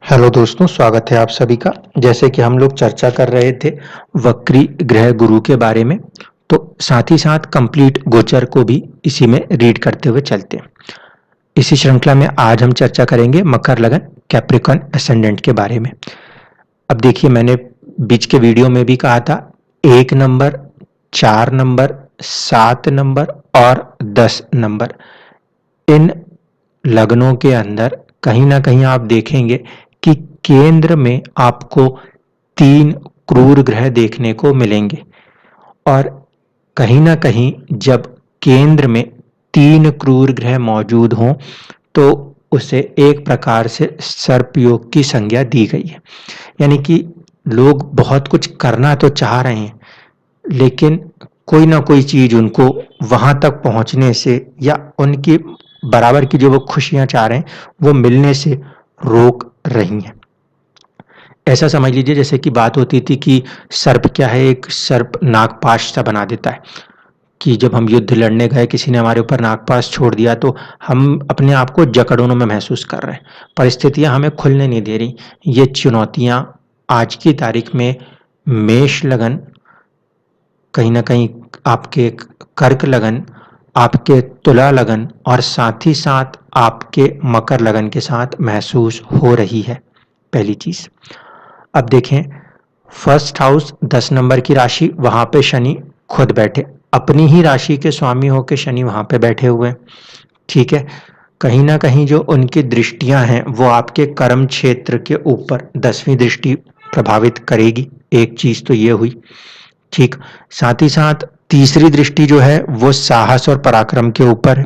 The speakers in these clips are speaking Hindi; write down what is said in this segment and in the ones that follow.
हेलो दोस्तों, स्वागत है आप सभी का। जैसे कि हम लोग चर्चा कर रहे थे वक्री ग्रह गुरु के बारे में, तो साथ ही साथ कंप्लीट गोचर को भी इसी में रीड करते हुए चलते हैं। इसी श्रृंखला में आज हम चर्चा करेंगे मकर लगन कैप्रिकॉर्न असेंडेंट के बारे में। अब देखिए, मैंने बीच के वीडियो में भी कहा था 1 नंबर, 4 नंबर, 7 नंबर और 10 नंबर, इन लग्नों के अंदर कहीं ना कहीं आप देखेंगे कि केंद्र में आपको 3 क्रूर ग्रह देखने को मिलेंगे। और कहीं ना कहीं जब केंद्र में 3 क्रूर ग्रह मौजूद हों तो उसे एक प्रकार से सर्पयोग की संज्ञा दी गई है। यानी कि लोग बहुत कुछ करना तो चाह रहे हैं, लेकिन कोई ना कोई चीज उनको वहां तक पहुंचने से या उनकी बराबर की जो वो खुशियां चाह रहे हैं वो मिलने से रोक रही हैं। ऐसा समझ लीजिए जैसे कि बात होती थी कि सर्प क्या है, एक सर्प नागपाश सा बना देता है कि जब हम युद्ध लड़ने गए, किसी ने हमारे ऊपर नागपाश छोड़ दिया तो हम अपने आप को जकड़नों में महसूस कर रहे हैं, परिस्थितियां हमें खुलने नहीं दे रही। ये चुनौतियां आज की तारीख में मेष लगन, कहीं ना कहीं आपके कर्क लगन, आपके तुला लगन और साथ ही साथ आपके मकर लगन के साथ महसूस हो रही है। पहली चीज, अब देखें फर्स्ट हाउस 10 नंबर की राशि, वहां पे शनि खुद बैठे, अपनी ही राशि के स्वामी होकर शनि वहां पे बैठे हुए हैं। ठीक है, कहीं ना कहीं जो उनकी दृष्टियां हैं वो आपके कर्म क्षेत्र के ऊपर 10वीं दृष्टि प्रभावित करेगी। एक चीज तो ये हुई। ठीक, साथ ही साथ तीसरी दृष्टि जो है वो साहस और पराक्रम के ऊपर है,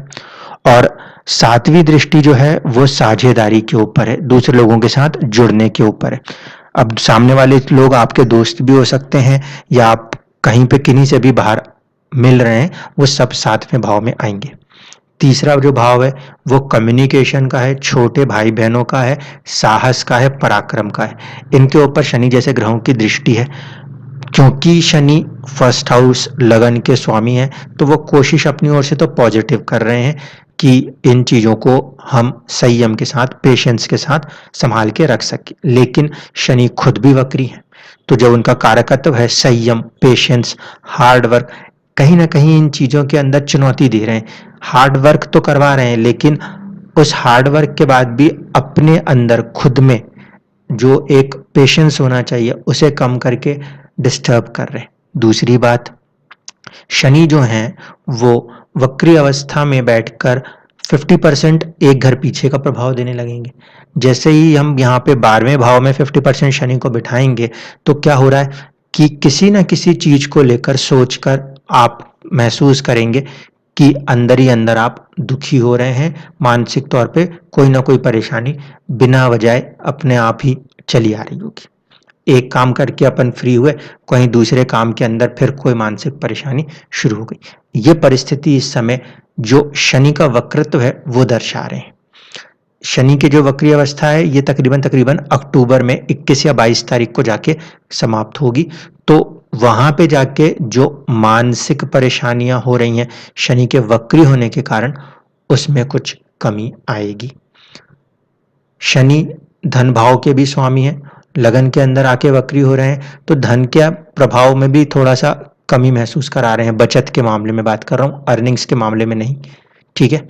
और 7वीं दृष्टि जो है वो साझेदारी के ऊपर है, दूसरे लोगों के साथ जुड़ने के ऊपर है। अब सामने वाले लोग आपके दोस्त भी हो सकते हैं या आप कहीं पे किन्हीं से भी बाहर मिल रहे हैं, वो सब 7वें भाव में आएंगे। तीसरा जो भाव है वो कम्युनिकेशन का है, छोटे भाई बहनों का है, साहस का है, पराक्रम का है। इनके ऊपर शनि जैसे ग्रहों की दृष्टि है। क्योंकि शनि फर्स्ट हाउस लगन के स्वामी है तो वो कोशिश अपनी ओर से तो पॉजिटिव कर रहे हैं कि इन चीजों को हम संयम के साथ, पेशेंस के साथ संभाल के रख सके। लेकिन शनि खुद भी वक्री है, तो जब उनका कारकत्व है संयम, पेशेंस, हार्ड वर्क, कहीं ना कहीं इन चीजों के अंदर चुनौती दे रहे हैं। हार्ड वर्क तो करवा रहे हैं, लेकिन उस हार्ड वर्क के बाद भी अपने अंदर खुद में जो एक पेशेंस होना चाहिए उसे कम करके डिस्टर्ब कर रहे हैं। दूसरी बात, शनि जो हैं वो वक्री अवस्था में बैठकर 50% एक घर पीछे का प्रभाव देने लगेंगे। जैसे ही हम यहाँ पे 12वें भाव में 50% शनि को बिठाएंगे तो क्या हो रहा है कि किसी ना किसी चीज को लेकर सोचकर आप महसूस करेंगे कि अंदर ही अंदर आप दुखी हो रहे हैं, मानसिक तौर पे कोई ना कोई परेशानी बिना वजह अपने आप ही चली आ रही होगी। एक काम करके अपन फ्री हुए, कहीं दूसरे काम के अंदर फिर कोई मानसिक परेशानी शुरू हो गई। ये परिस्थिति इस समय जो शनि का वक्रत्व है वो दर्शा रहे हैं। शनि की जो वक्री अवस्था है ये तकरीबन तकरीबन अक्टूबर में 21 या 22 तारीख को जाके समाप्त होगी। तो वहां पे जाके जो मानसिक परेशानियां हो रही हैं शनि के वक्री होने के कारण, उसमें कुछ कमी आएगी। शनि धन भाव के भी स्वामी हैं, लगन के अंदर आके वक्री हो रहे हैं तो धन के प्रभाव में भी थोड़ा सा कमी महसूस करा रहे हैं। बचत के मामले में बात कर रहा हूं, अर्निंग्स के मामले में नहीं। ठीक है,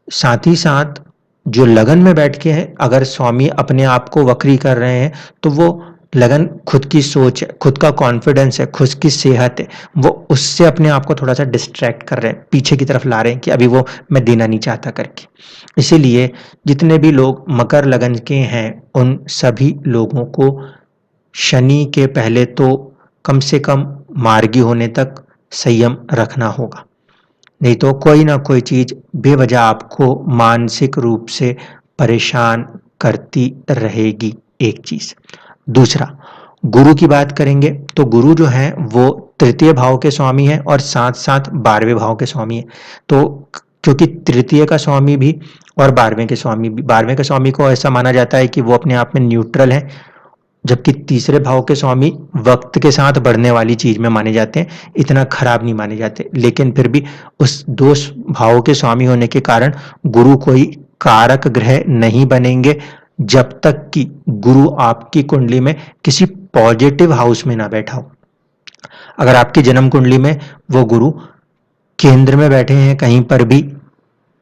साथ ही साथ जो लगन में बैठ के है, अगर स्वामी अपने आप को वक्री कर रहे हैं तो वो लगन खुद की सोच है, खुद का कॉन्फिडेंस है, खुद की सेहत है, वो उससे अपने आप को थोड़ा सा डिस्ट्रैक्ट कर रहे हैं, पीछे की तरफ ला रहे हैं कि अभी वो मैं देना नहीं चाहता करके। इसीलिए जितने भी लोग मकर लगन के हैं उन सभी लोगों को शनि के पहले तो कम से कम मार्गी होने तक संयम रखना होगा, नहीं तो कोई ना कोई चीज बेवजह आपको मानसिक रूप से परेशान करती रहेगी। एक चीज। दूसरा, गुरु की बात करेंगे तो गुरु जो है वो तृतीय भाव के स्वामी है और साथ साथ 12वें भाव के स्वामी है। तो क्योंकि तृतीय का स्वामी भी और 12वें के स्वामी भी, 12वें के स्वामी को ऐसा माना जाता है कि वो अपने आप में न्यूट्रल है, जबकि तीसरे भाव के स्वामी वक्त के साथ बढ़ने वाली चीज में माने जाते हैं, इतना खराब नहीं माने जाते। लेकिन फिर भी उस दो भाव के स्वामी होने के कारण गुरु कोई कारक ग्रह नहीं बनेंगे जब तक कि गुरु आपकी कुंडली में किसी पॉजिटिव हाउस में ना बैठा हो। अगर आपकी जन्म कुंडली में वो गुरु केंद्र में बैठे हैं कहीं पर भी,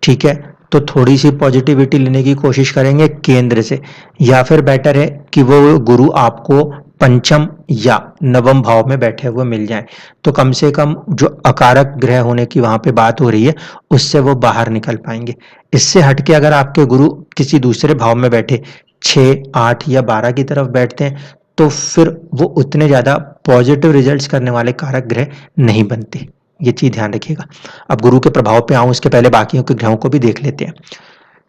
ठीक है, तो थोड़ी सी पॉजिटिविटी लेने की कोशिश करेंगे केंद्र से, या फिर बेटर है कि वो गुरु आपको पंचम या नवम भाव में बैठे हुए मिल जाएं, तो कम से कम जो अकारक ग्रह होने की वहां पे बात हो रही है उससे वो बाहर निकल पाएंगे। इससे हटके अगर आपके गुरु किसी दूसरे भाव में बैठे 6, 8 या 12 की तरफ बैठते हैं तो फिर वो उतने ज्यादा पॉजिटिव रिजल्ट्स करने वाले कारक ग्रह नहीं बनते। ये चीज ध्यान रखिएगा। अब गुरु के प्रभाव पे आऊं उसके पहले बाकियों के ग्रहों को भी देख लेते हैं।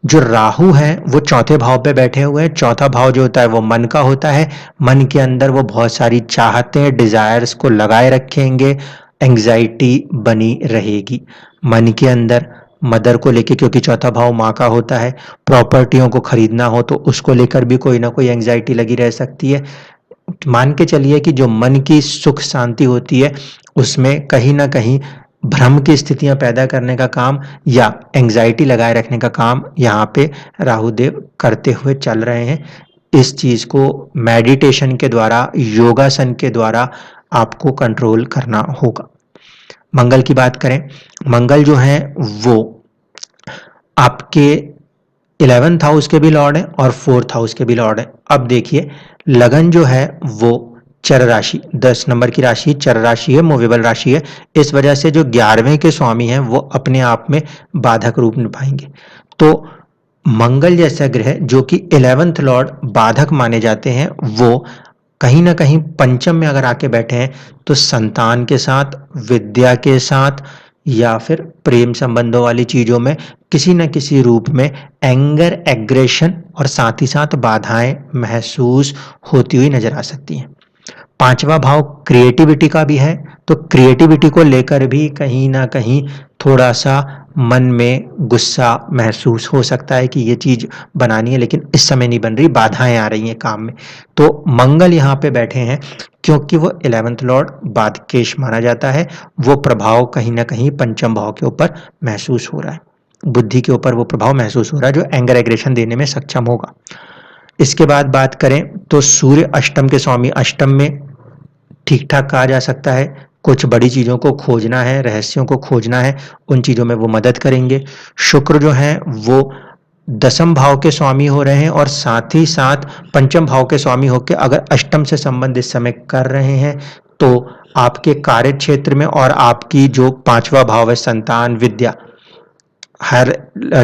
जो राहु है वो चौथे भाव पे बैठे हुए हैं। चौथा भाव जो होता है वो मन का होता है। मन के अंदर वो बहुत सारी चाहतें, डिजायर्स को लगाए रखेंगे, एंग्जाइटी बनी रहेगी मन के अंदर मदर को लेके, क्योंकि चौथा भाव माँ का होता है। प्रॉपर्टियों को खरीदना हो तो उसको लेकर भी कोई ना कोई एंग्जाइटी लगी रह सकती है। मान के चलिए कि जो मन की सुख शांति होती है उसमें कहीं ना कहीं भ्रम की स्थितियां पैदा करने का काम या एंग्जाइटी लगाए रखने का काम यहाँ पे राहुदेव करते हुए चल रहे हैं। इस चीज को मेडिटेशन के द्वारा, योगासन के द्वारा आपको कंट्रोल करना होगा। मंगल की बात करें, मंगल जो है वो आपके 11th हाउस के भी लॉर्ड है और 4th हाउस के भी लॉर्ड है। अब देखिए लगन जो है वो चर राशि, 10 नंबर की राशि चर राशि है, मूवेबल राशि है। इस वजह से जो 11वें के स्वामी हैं वो अपने आप में बाधक रूप निभाएंगे। तो मंगल जैसा ग्रह जो कि 11th लॉर्ड बाधक माने जाते हैं, वो कहीं ना कहीं पंचम में अगर आके बैठे हैं तो संतान के साथ, विद्या के साथ या फिर प्रेम संबंधों वाली चीजों में किसी न किसी रूप में एंगर, एग्रेशन और साथ ही साथ बाधाएं महसूस होती हुई नजर आ सकती हैं। पांचवा भाव क्रिएटिविटी का भी है, तो क्रिएटिविटी को लेकर भी कहीं ना कहीं थोड़ा सा मन में गुस्सा महसूस हो सकता है कि ये चीज बनानी है लेकिन इस समय नहीं बन रही, बाधाएं आ रही हैं काम में। तो मंगल यहाँ पे बैठे हैं क्योंकि वो 11th लॉर्ड बाधकेश माना जाता है। वो प्रभाव कहीं ना कहीं पंचम भाव के ऊपर महसूस हो रहा है, बुद्धि के ऊपर वो प्रभाव महसूस हो रहा है जो एंगर एग्रेशन देने में सक्षम होगा। इसके बाद बात करें तो सूर्य अष्टम के स्वामी, अष्टम में ठीक ठाक कहा जा सकता है, कुछ बड़ी चीजों को खोजना है, रहस्यों को खोजना है, उन चीजों में वो मदद करेंगे। शुक्र जो है वो 10th भाव के स्वामी हो रहे हैं और साथ ही साथ पंचम भाव के स्वामी होकर अगर अष्टम से संबंध इस समय कर रहे हैं तो आपके कार्य क्षेत्र में और आपकी जो 5वां भाव है संतान, विद्या, हर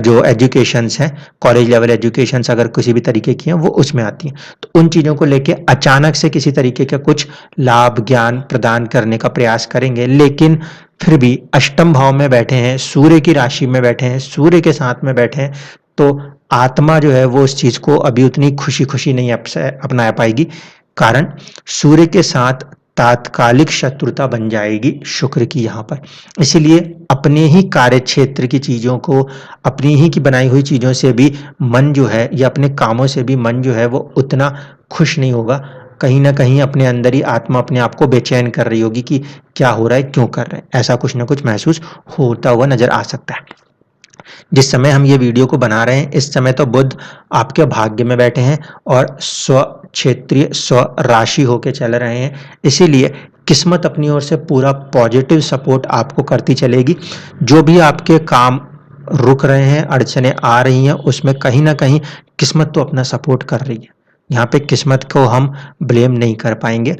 जो एजुकेशंस हैं, कॉलेज लेवल एजुकेशंस अगर किसी भी तरीके की हैं वो उसमें आती हैं। तो उन चीज़ों को लेके अचानक से किसी तरीके का कुछ लाभ ज्ञान प्रदान करने का प्रयास करेंगे, लेकिन फिर भी अष्टम भाव में बैठे हैं, सूर्य की राशि में बैठे हैं, सूर्य के साथ में बैठे हैं, तो आत्मा जो है वो उस चीज को अभी उतनी खुशी खुशी नहीं अपना पाएगी। कारण सूर्य के साथ तात्कालिक शत्रुता बन जाएगी शुक्र की यहाँ पर। इसीलिए अपने ही कार्य क्षेत्र की चीजों को, अपनी ही की बनाई हुई चीजों से भी मन जो है या अपने कामों से भी मन जो है वो उतना खुश नहीं होगा। कहीं ना कहीं अपने अंदर ही आत्मा अपने आप को बेचैन कर रही होगी कि क्या हो रहा है, क्यों कर रहे हैं, ऐसा कुछ ना कुछ महसूस होता हुआ नजर आ सकता है। जिस समय हम ये वीडियो को बना रहे हैं इस समय तो बुध आपके भाग्य में बैठे हैं और स्व क्षेत्रीय स्व राशि होके चल रहे हैं, इसीलिए किस्मत अपनी ओर से पूरा पॉजिटिव सपोर्ट आपको करती चलेगी। जो भी आपके काम रुक रहे हैं, अड़चने आ रही हैं, उसमें कहीं ना कहीं किस्मत तो अपना सपोर्ट कर रही है। यहाँ पे किस्मत को हम ब्लेम नहीं कर पाएंगे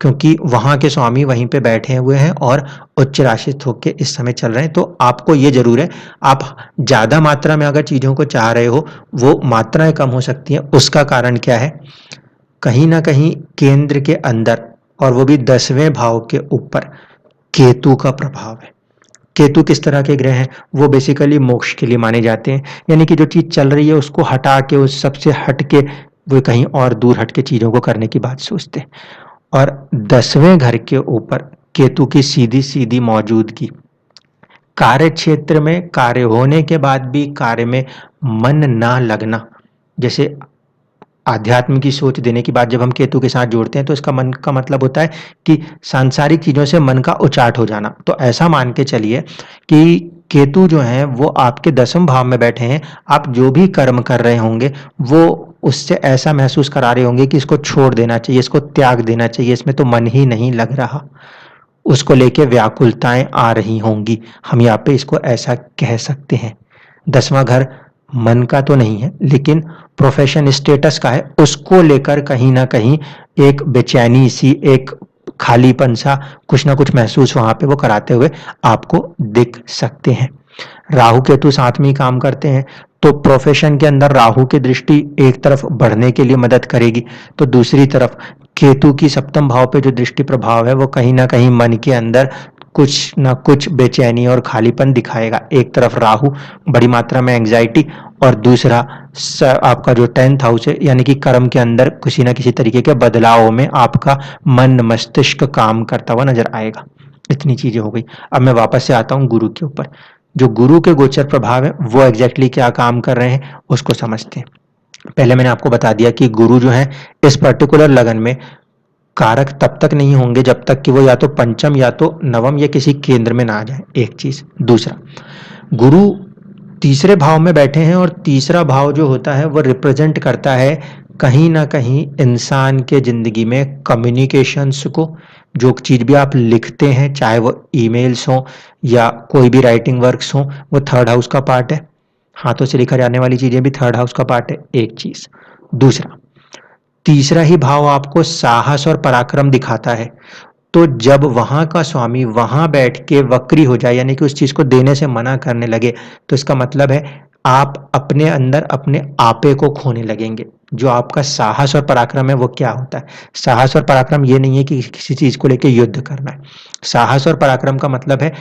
क्योंकि वहां के स्वामी वहीं पे बैठे हुए हैं और उच्च राशित होके इस समय चल रहे हैं। तो आपको ये जरूर है, आप ज्यादा मात्रा में अगर चीजों को चाह रहे हो वो मात्राएं कम हो सकती हैं। उसका कारण क्या है, कहीं ना कहीं केंद्र के अंदर और वो भी 10वें भाव के ऊपर केतु का प्रभाव है। केतु किस तरह के ग्रह हैं, वो बेसिकली मोक्ष के लिए माने जाते हैं, यानी कि जो चीज चल रही है उसको हटा के, उस सबसे हट के वो कहीं और दूर हट के चीजों को करने की बात सोचते हैं। और 10वें घर के ऊपर केतु की सीधी सीधी मौजूदगी कार्य क्षेत्र में कार्य होने के बाद भी कार्य में मन ना लगना, जैसे आध्यात्म की सोच देने की बात जब हम केतु के साथ जोड़ते हैं तो इसका मन का मतलब होता है कि सांसारिक चीजों से मन का उचाट हो जाना। तो ऐसा मान के चलिए कि केतु जो हैं वो आपके 10वें भाव में बैठे हैं, आप जो भी कर्म कर रहे होंगे वो उससे ऐसा महसूस करा रहे होंगे कि इसको छोड़ देना चाहिए, इसको त्याग देना चाहिए, इसमें तो मन ही नहीं लग रहा। उसको लेके व्याकुलताएँ आ रही होंगी। हम यहाँ पे इसको ऐसा कह सकते हैं। 10वां घर मन का तो नहीं है, लेकिन प्रोफेशन स्टेटस का है, उसको लेकर कहीं न कहीं एक बेचैनी सी, एक खालीपन सा कुछ ना कुछ महसूस वहाँ पे वो कराते हुए आपको दिख सकते हैं। राहु केतु साथ में ही काम करते हैं, तो प्रोफेशन के अंदर राहु की दृष्टि एक तरफ बढ़ने के लिए मदद करेगी, तो दूसरी तरफ केतु की 7वें भाव पे जो दृष्टि प्रभाव है वो कहीं ना कहीं मन के अंदर कुछ ना कुछ बेचैनी और खालीपन दिखाएगा। एक तरफ राहु बड़ी मात्रा में एंग्जाइटी, और दूसरा आपका जो 10th हाउस है यानी कि कर्म के अंदर किसी ना किसी तरीके के बदलाव में आपका मन मस्तिष्क काम करता हुआ नजर आएगा। इतनी चीजें हो गई। अब मैं वापस से आता हूँ गुरु के ऊपर। जो गुरु के गोचर प्रभाव है वो एग्जैक्टली क्या काम कर रहे हैं उसको समझते हैं। पहले मैंने आपको बता दिया कि गुरु जो है इस पर्टिकुलर लगन में कारक तब तक नहीं होंगे जब तक कि वो या तो पंचम या तो नवम या किसी केंद्र में ना आ जाए, एक चीज। दूसरा, गुरु तीसरे भाव में बैठे हैं, और तीसरा भाव जो होता है वो रिप्रेजेंट करता है कहीं ना कहीं इंसान के जिंदगी में कम्युनिकेशंस को। जो चीज भी आप लिखते हैं, चाहे वो ईमेल्स हो या कोई भी राइटिंग वर्क्स हो, वो 3rd हाउस का पार्ट है। हाथों से लिखा जाने वाली चीजें भी 3rd हाउस का पार्ट है, एक चीज। दूसरा, तीसरा ही भाव आपको साहस और पराक्रम दिखाता है। तो जब वहां का स्वामी वहां बैठ के वक्री हो जाए, यानी कि उस चीज को देने से मना करने लगे, तो इसका मतलब है आप अपने अंदर अपने आपे को खोने लगेंगे। जो आपका साहस और पराक्रम है वो क्या होता है? साहस और पराक्रम ये नहीं है कि किसी चीज को लेके युद्ध करना है। साहस और पराक्रम का मतलब है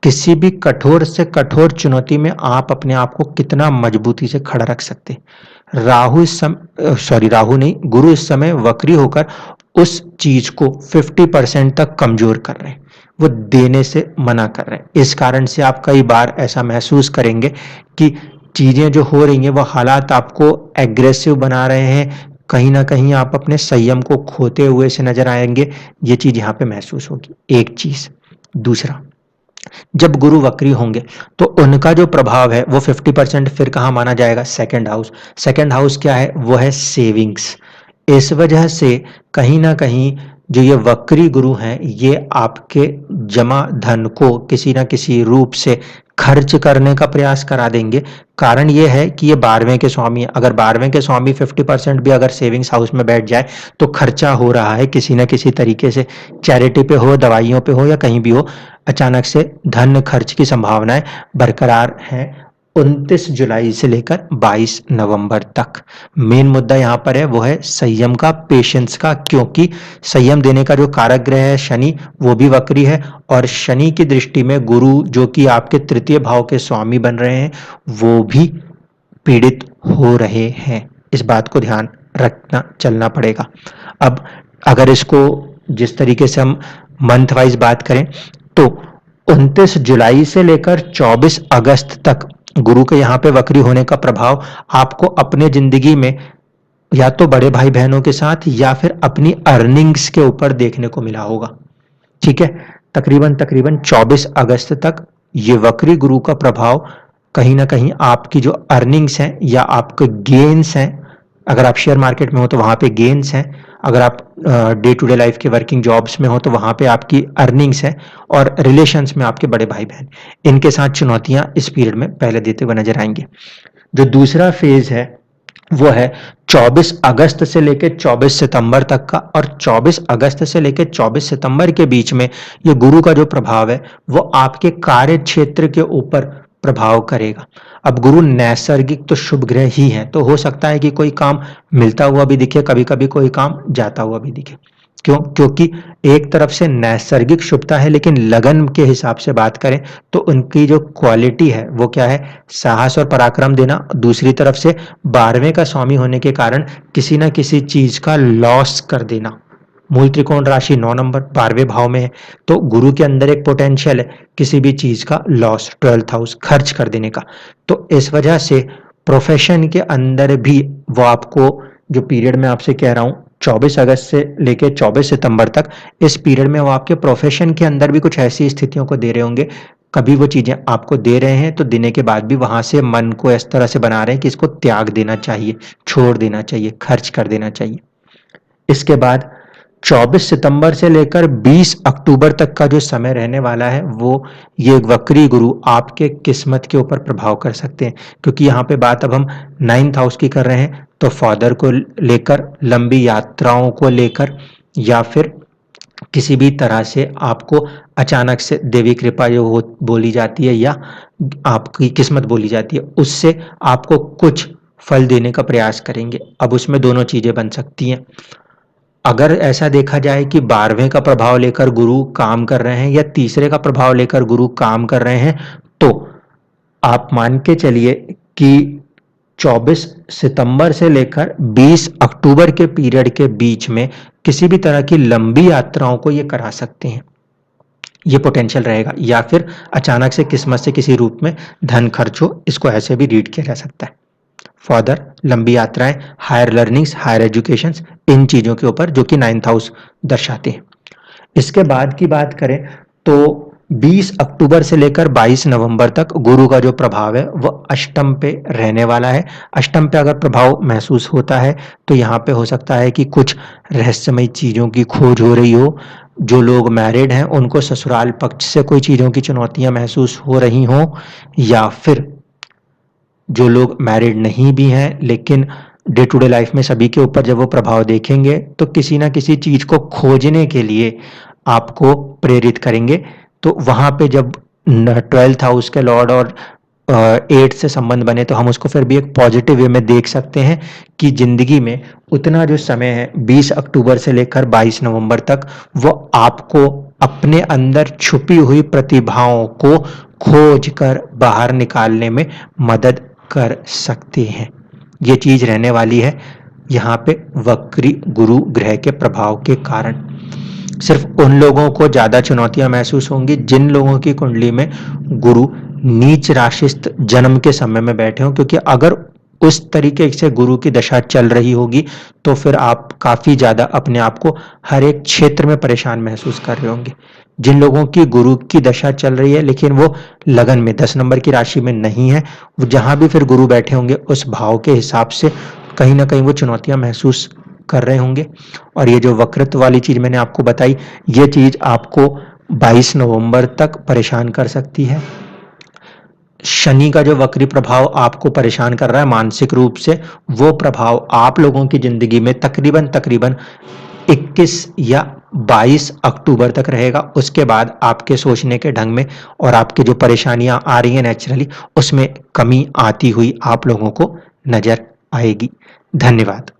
किसी भी कठोर से कठोर चुनौती में आप अपने आप को कितना मजबूती से खड़ा रख सकते हैं। राहु नहीं, गुरु इस समय वक्री होकर उस चीज को 50% तक कमजोर कर रहे हैं, वो देने से मना कर रहे हैं। इस कारण से आप कई बार ऐसा महसूस करेंगे कि चीजें जो हो रही हैं वो हालात आपको एग्रेसिव बना रहे हैं, कहीं ना कहीं आप अपने संयम को खोते हुए से नजर आएंगे। ये चीज यहाँ पे महसूस होगी, एक चीज। दूसरा, जब गुरु वक्री होंगे तो उनका जो प्रभाव है वो 50% फिर कहाँ माना जाएगा? 2nd house. 2nd हाउस क्या है? वो है सेविंग्स। इस वजह से कहीं ना कहीं जो ये वक्री गुरु हैं ये आपके जमा धन को किसी ना किसी रूप से खर्च करने का प्रयास करा देंगे। कारण ये है कि ये 12वें के स्वामी है। अगर 12वें के स्वामी 50% भी अगर सेविंग्स हाउस में बैठ जाए तो खर्चा हो रहा है किसी ना किसी तरीके से, चैरिटी पे हो, दवाइयों पे हो या कहीं भी हो, अचानक से धन खर्च की संभावनाएं बरकरार हैं 29 जुलाई से लेकर 22 नवंबर तक। मेन मुद्दा यहाँ पर है वो है संयम का, पेशेंस का, क्योंकि संयम देने का जो कारक ग्रह है शनि वो भी वक्री है, और शनि की दृष्टि में गुरु जो कि आपके 3य भाव के स्वामी बन रहे हैं वो भी पीड़ित हो रहे हैं। इस बात को ध्यान रखना चलना पड़ेगा। अब अगर इसको जिस तरीके से हम मंथ वाइज बात करें तो 29 जुलाई से लेकर 24 अगस्त तक गुरु के यहाँ पे वक्री होने का प्रभाव आपको अपने जिंदगी में या तो बड़े भाई बहनों के साथ या फिर अपनी अर्निंग्स के ऊपर देखने को मिला होगा। ठीक है, तकरीबन तकरीबन 24 अगस्त तक ये वक्री गुरु का प्रभाव कहीं ना कहीं आपकी जो अर्निंग्स हैं या आपके गेन्स हैं, अगर आप शेयर मार्केट में हो तो वहां पे गेन्स हैं, अगर आप डे टू डे लाइफ के वर्किंग जॉब्स में हो तो वहां पे आपकी अर्निंग्स है, और रिलेशंस में आपके बड़े भाई बहन, इनके साथ चुनौतियां इस पीरियड में पहले देते हुए नजर आएंगे। जो दूसरा फेज है वो है 24 अगस्त से लेकर 24 सितंबर तक का, और 24 अगस्त से लेकर 24 सितंबर के बीच में ये गुरु का जो प्रभाव है वो आपके कार्य क्षेत्र के ऊपर प्रभाव करेगा। अब गुरु नैसर्गिक तो शुभ ग्रह ही है, तो हो सकता है कि कोई काम मिलता हुआ भी दिखे, कभी कभी कोई काम जाता हुआ भी दिखे। क्यों? क्योंकि एक तरफ से नैसर्गिक शुभता है, लेकिन लगन के हिसाब से बात करें तो उनकी जो क्वालिटी है वो क्या है? साहस और पराक्रम देना। दूसरी तरफ से 12वें का स्वामी होने के कारण किसी ना किसी चीज का लॉस कर देना। मूल त्रिकोण राशि 9 नंबर 12वें भाव में है, तो गुरु के अंदर एक पोटेंशियल है किसी भी चीज का लॉस, 12th हाउस खर्च कर देने का। तो इस वजह से प्रोफेशन के अंदर भी वो आपको, जो पीरियड में आपसे कह रहा हूं 24 अगस्त से लेकर 24 सितंबर तक, इस पीरियड में वो आपके प्रोफेशन के अंदर भी कुछ ऐसी स्थितियों को दे रहे होंगे कभी वो चीज़ें आपको दे रहे हैं तो देने के बाद भी वहाँ से मन को इस तरह से बना रहे हैं कि इसको त्याग देना चाहिए, छोड़ देना चाहिए, खर्च कर देना चाहिए। इसके बाद 24 सितंबर से लेकर 20 अक्टूबर तक का जो समय रहने वाला है वो ये वक्री गुरु आपके किस्मत के ऊपर प्रभाव कर सकते हैं, क्योंकि यहाँ पे बात अब हम 9th हाउस की कर रहे हैं, तो फादर को लेकर, लंबी यात्राओं को लेकर, या फिर किसी भी तरह से आपको अचानक से देवी कृपा जो हो बोली जाती है या आपकी किस्मत बोली जाती है, उससे आपको कुछ फल देने का प्रयास करेंगे। अब उसमें दोनों चीजें बन सकती हैं। अगर ऐसा देखा जाए कि 12वें का प्रभाव लेकर गुरु काम कर रहे हैं या तीसरे का प्रभाव लेकर गुरु काम कर रहे हैं, तो आप मान के चलिए कि 24 सितंबर से लेकर 20 अक्टूबर के पीरियड के बीच में किसी भी तरह की लंबी यात्राओं को ये करा सकते हैं, ये पोटेंशियल रहेगा, या फिर अचानक से किस्मत से किसी रूप में धन खर्च हो, इसको ऐसे भी रीड किया जा सकता है। फर्दर लंबी यात्राएं, हायर लर्निंग्स, हायर एजुकेशन, इन चीजों के ऊपर जो कि 9th हाउस दर्शाते हैं। इसके बाद की बात करें तो 20 अक्टूबर से लेकर 22 नवंबर तक गुरु का जो प्रभाव है वह अष्टम पे रहने वाला है। अष्टम पे अगर प्रभाव महसूस होता है तो यहाँ पे हो सकता है कि कुछ रहस्यमय चीजों की खोज हो रही हो, जो लोग मैरिड हैं उनको ससुराल पक्ष से कोई चीजों की चुनौतियां महसूस हो रही हों, या फिर जो लोग मैरिड नहीं भी हैं लेकिन डे टू डे लाइफ में सभी के ऊपर जब वो प्रभाव देखेंगे तो किसी ना किसी चीज को खोजने के लिए आपको प्रेरित करेंगे। तो वहां पे जब 12th हाउस के लॉर्ड और 8 से संबंध बने तो हम उसको फिर भी एक पॉजिटिव वे में देख सकते हैं कि जिंदगी में उतना जो समय है 20 अक्टूबर से लेकर 22 नवंबर तक, वो आपको अपने अंदर छुपी हुई प्रतिभाओं को खोज कर बाहर निकालने में मदद कर सकते हैं। ये चीज रहने वाली है यहाँ पे वक्री गुरु ग्रह के प्रभाव के कारण। सिर्फ उन लोगों को ज्यादा चुनौतियां महसूस होंगी जिन लोगों की कुंडली में गुरु नीच राशिस्थ जन्म के समय में बैठे हों, क्योंकि अगर उस तरीके से गुरु की दशा चल रही होगी तो फिर आप काफी ज्यादा अपने आप को हर एक क्षेत्र में परेशान महसूस कर रहे होंगे। जिन लोगों की गुरु की दशा चल रही है लेकिन वो लगन में 10 नंबर की राशि में नहीं है, वो जहां भी फिर गुरु बैठे होंगे उस भाव के हिसाब से कहीं ना कहीं वो चुनौतियां महसूस कर रहे होंगे। और ये जो वक्रत्व वाली चीज मैंने आपको बताई, ये चीज आपको 22 नवंबर तक परेशान कर सकती है। शनि का जो वक्री प्रभाव आपको परेशान कर रहा है मानसिक रूप से, वो प्रभाव आप लोगों की जिंदगी में तकरीबन 21 या 22 अक्टूबर तक रहेगा। उसके बाद आपके सोचने के ढंग में और आपकी जो परेशानियां आ रही है नेचुरली, उसमें कमी आती हुई आप लोगों को नजर आएगी। धन्यवाद।